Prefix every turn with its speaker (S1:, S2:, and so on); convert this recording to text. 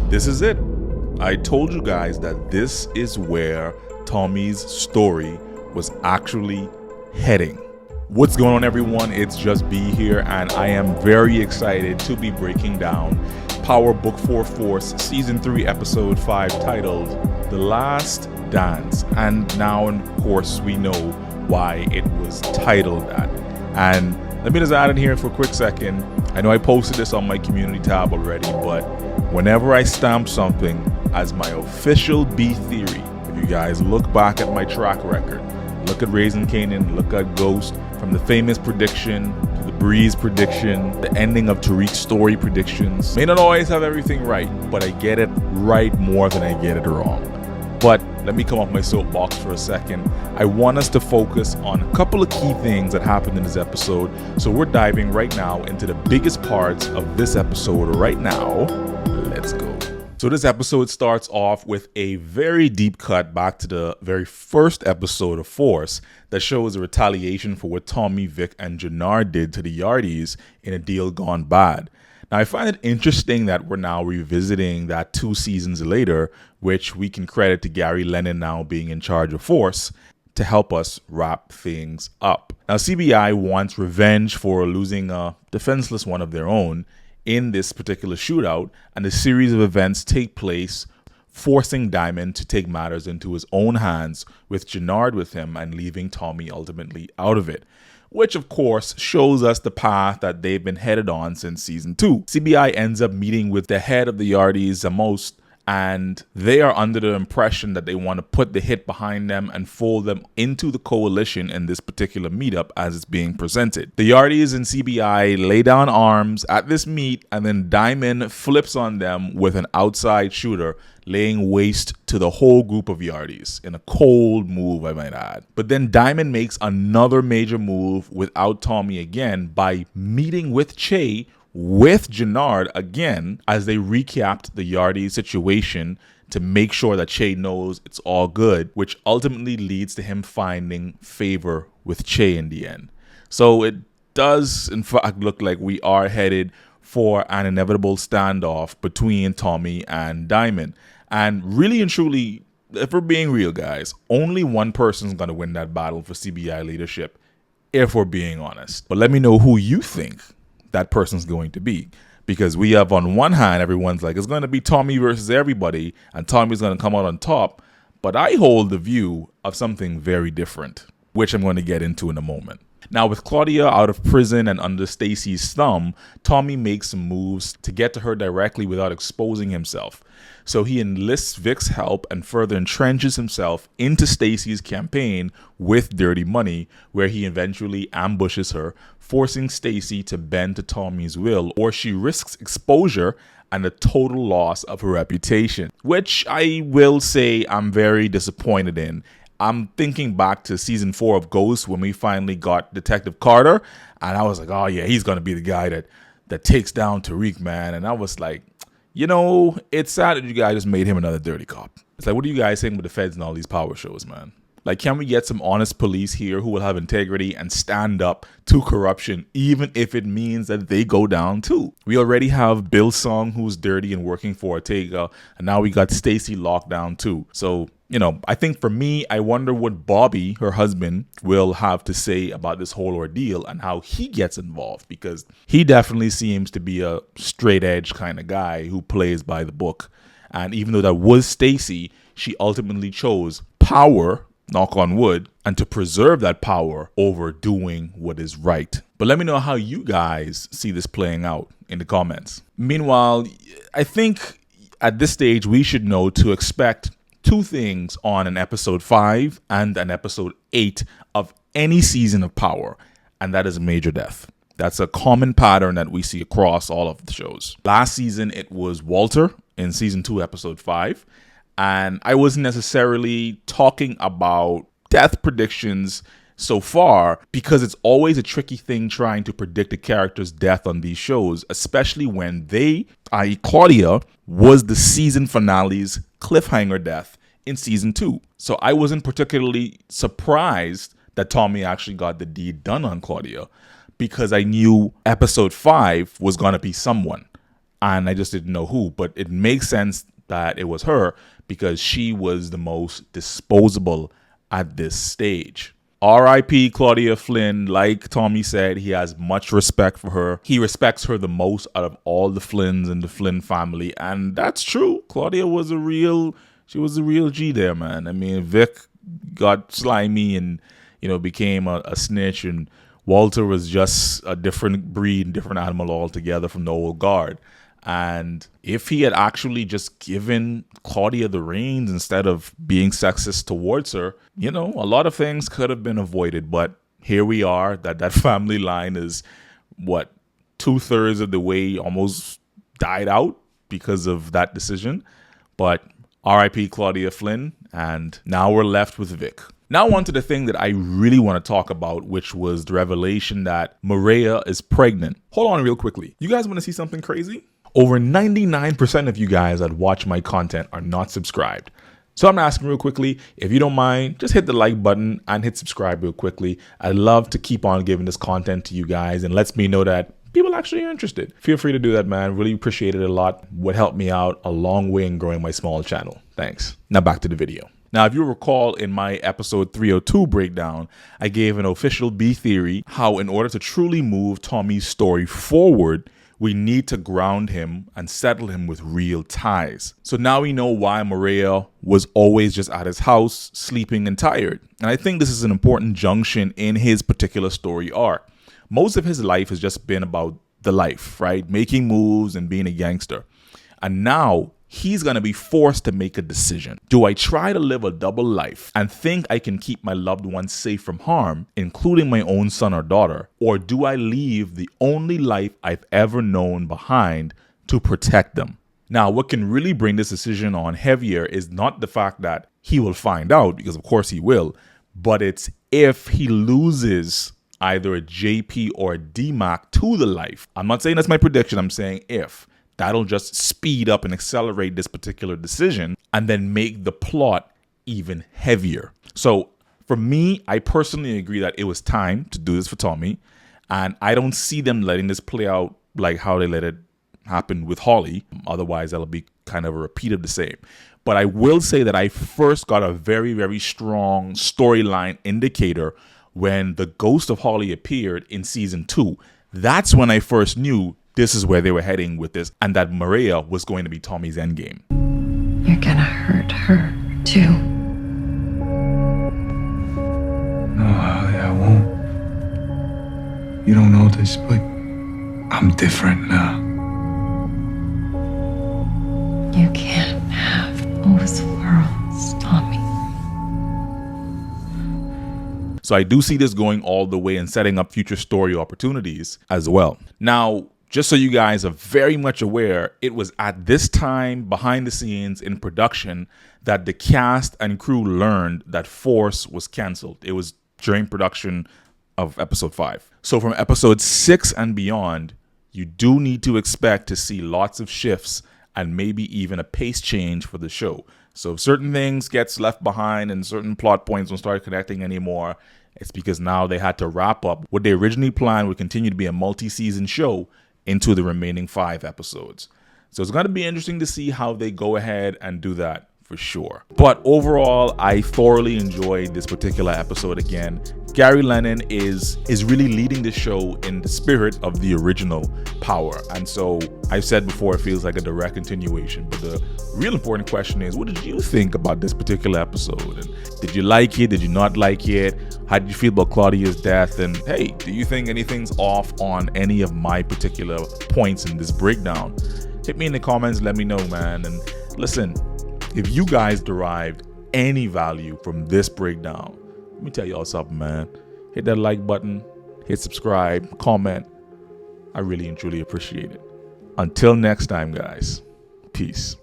S1: This is it. I told you guys that this is where Tommy's story was actually heading. What's going on, everyone? It's Just B here, and I am very excited to be breaking down Power Book 4 Force Season 3 Episode 5 titled The Last Dance. And now, of course, we know why it was titled that. And let me just add in here for a quick second. I know I posted this on my community tab already, but whenever I stamp something as my official B theory, if you guys look back at my track record, look at Raising Kanan, look at Ghost, from the famous prediction to the Breeze prediction, the ending of Tariq's story predictions, may not always have everything right, but I get it right more than I get it wrong. But let me come off my soapbox for a second. I want us to focus on a couple of key things that happened in this episode. So we're diving right now into the biggest parts of this episode right now. Let's go. So this episode starts off with a very deep cut back to the very first episode of Force that shows a retaliation for what Tommy, Vic, and Jannard did to the Yardies in A Deal Gone Bad. Now, I find it interesting that we're now revisiting that 2 seasons later, which we can credit to Gary Lennon now being in charge of Force to help us wrap things up. Now, CBI wants revenge for losing a defenseless one of their own in this particular shootout, and a series of events take place, forcing Diamond to take matters into his own hands, with Jannard with him and leaving Tommy ultimately out of it. Which, of course, shows us the path that they've been headed on since season 2. CBI ends up meeting with the head of the Yardies, Amos, and they are under the impression that they want to put the hit behind them and fold them into the coalition in this particular meetup as it's being presented. The Yardies and CBI lay down arms at this meet, and then Diamond flips on them with an outside shooter, laying waste to the whole group of Yardies in a cold move, I might add. But then Diamond makes another major move without Tommy again by meeting with Che with Jannard again as they recapped the Yardie situation to make sure that Che knows it's all good, which ultimately leads to him finding favor with Che in the end. So it does, in fact, look like we are headed for an inevitable standoff between Tommy and Diamond. And really and truly, if we're being real, guys, only one person's going to win that battle for CBI leadership, if we're being honest. But let me know who you think that person's going to be, because we have on one hand, everyone's like, it's going to be Tommy versus everybody, and Tommy's going to come out on top. But I hold the view of something very different, which I'm going to get into in a moment. Now, with Claudia out of prison and under Stacy's thumb, Tommy makes some moves to get to her directly without exposing himself. So he enlists Vic's help and further entrenches himself into Stacy's campaign with dirty money, where he eventually ambushes her, forcing Stacy to bend to Tommy's will, or she risks exposure and a total loss of her reputation, which I will say I'm very disappointed in. I'm thinking back to season 4 of Ghost when we finally got Detective Carter, and I was like, oh yeah, he's going to be the guy that takes down Tariq, man. And I was like, you know, it's sad that you guys just made him another dirty cop. It's like, what are you guys saying with the feds and all these power shows, man? Like, can we get some honest police here who will have integrity and stand up to corruption, even if it means that they go down too? We already have Bill Song, who's dirty and working for Ortega, and now we got Stacy locked down too. So, you know, I think for me, I wonder what Bobby, her husband, will have to say about this whole ordeal and how he gets involved, because he definitely seems to be a straight edge kind of guy who plays by the book. And even though that was Stacy, she ultimately chose power, knock on wood, and to preserve that power over doing what is right. But let me know how you guys see this playing out in the comments. Meanwhile, I think at this stage we should know to expect 2 things on an episode 5 and an episode 8 of any season of Power, and that is a major death. That's a common pattern that we see across all of the shows. Last season, it was Walter in season 2, episode 5. And I wasn't necessarily talking about death predictions so far, because it's always a tricky thing trying to predict a character's death on these shows, especially when they, i.e. Claudia, was the season finale's cliffhanger death in season 2. So I wasn't particularly surprised that Tommy actually got the deed done on Claudia, because I knew episode 5 was going to be someone. and I just didn't know who. But it makes sense that it was her because she was the most disposable at this stage. R.I.P. Claudia Flynn. Like Tommy said, he has much respect for her. He respects her the most out of all the Flynns in the Flynn family. And that's true. Claudia was a real G there, man. I mean, Vic got slimy and, became a snitch, and Walter was just a different breed, different animal altogether from the old guard. And if he had actually just given Claudia the reins instead of being sexist towards her, a lot of things could have been avoided. But here we are, that family line is, 2/3 of the way almost died out because of that decision. But R.I.P. Claudia Flynn, and now we're left with Vic. Now on to the thing that I really want to talk about, which was the revelation that Maria is pregnant. Hold on real quickly. You guys want to see something crazy? Over 99% of you guys that watch my content are not subscribed. So I'm asking real quickly, if you don't mind, just hit the like button and hit subscribe real quickly. I'd love to keep on giving this content to you guys, and lets me know that people actually are interested. Feel free to do that, man. Really appreciate it a lot. Would help me out a long way in growing my small channel. Thanks. Now back to the video. Now, if you recall in my episode 302 breakdown, I gave an official B theory how in order to truly move Tommy's story forward, we need to ground him and settle him with real ties. So now we know why Maria was always just at his house, sleeping and tired. And I think this is an important junction in his particular story arc. Most of his life has just been about the life, right? Making moves and being a gangster. And now he's going to be forced to make a decision. Do I try to live a double life and think I can keep my loved ones safe from harm, including my own son or daughter? Or do I leave the only life I've ever known behind to protect them? Now, what can really bring this decision on heavier is not the fact that he will find out, because of course he will, but it's if he loses either a JP or a DMAC to the life. I'm not saying that's my prediction. I'm saying if. That'll just speed up and accelerate this particular decision and then make the plot even heavier. So for me, I personally agree that it was time to do this for Tommy. And I don't see them letting this play out like how they let it happen with Holly. Otherwise, that'll be kind of a repeat of the same. But I will say that I first got a very, very strong storyline indicator when the ghost of Holly appeared in season 2. That's when I first knew this is where they were heading with this, and that Maria was going to be Tommy's endgame.
S2: You're gonna hurt her, too.
S3: No, Holly, I won't. You don't know this, but I'm different now.
S2: You can't have both worlds, Tommy.
S1: So I do see this going all the way and setting up future story opportunities as well. Now, just so you guys are very much aware, it was at this time behind the scenes in production that the cast and crew learned that Force was canceled. It was during production of episode 5. So from episode 6 and beyond, you do need to expect to see lots of shifts and maybe even a pace change for the show. So if certain things gets left behind and certain plot points don't start connecting anymore, it's because now they had to wrap up what they originally planned would continue to be a multi-season show into the remaining 5 episodes. So it's going to be interesting to see how they go ahead and do that for sure. But overall, I thoroughly enjoyed this particular episode again. Gary Lennon is really leading the show in the spirit of the original Power. And so I've said before, it feels like a direct continuation. But the real important question is, what did you think about this particular episode? And did you like it? Did you not like it? How did you feel about Claudia's death? And hey, do you think anything's off on any of my particular points in this breakdown? Hit me in the comments, let me know, man. And listen, if you guys derived any value from this breakdown, let me tell y'all something, man. Hit that like button, hit subscribe, comment. I really and truly appreciate it. Until next time, guys. Peace.